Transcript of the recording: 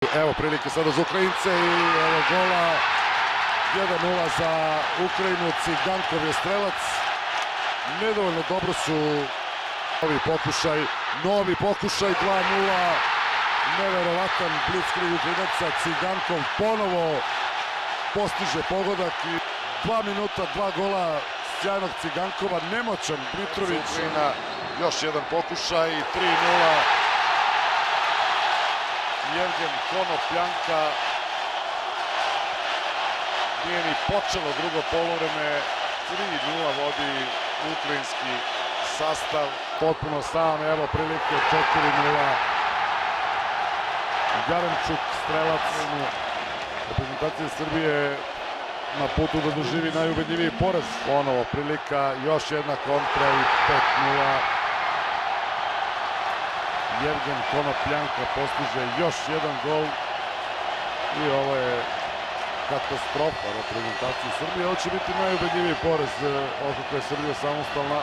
Evo prilike sada za Ukrajince i evo gola. 1:0 za Ukrajinu. Cigankov je strelac. Nedovoljno dobro su novi pokušaj 2:0. Neverovatan blitzkrieg Ukrajinaca. Cigankov ponovo postiže pogodak i 2 minuta, 2 gola sjajnog Cigankova. Nemoćan Mitrović. Ukrajina još jedan pokušaj i 3:0. Jevgen Konopljanka. Nije ni počelo drugo poluvreme. 3:0 vodi ukrajinski sastav. Potpuno sam, evo prilike 4:0. Jaremčuk, strelac reprezentacije Srbije na putu da doživi najubedljiviji poraz. Ponovo prilika, još jedna kontra i 5:0. Jevgen Konopljanka postiže još jedan gol i ovo je katastrofa reprezentacije Srbije. Ovo će biti najubedljiviji poraz otkako je Srbija samostalna.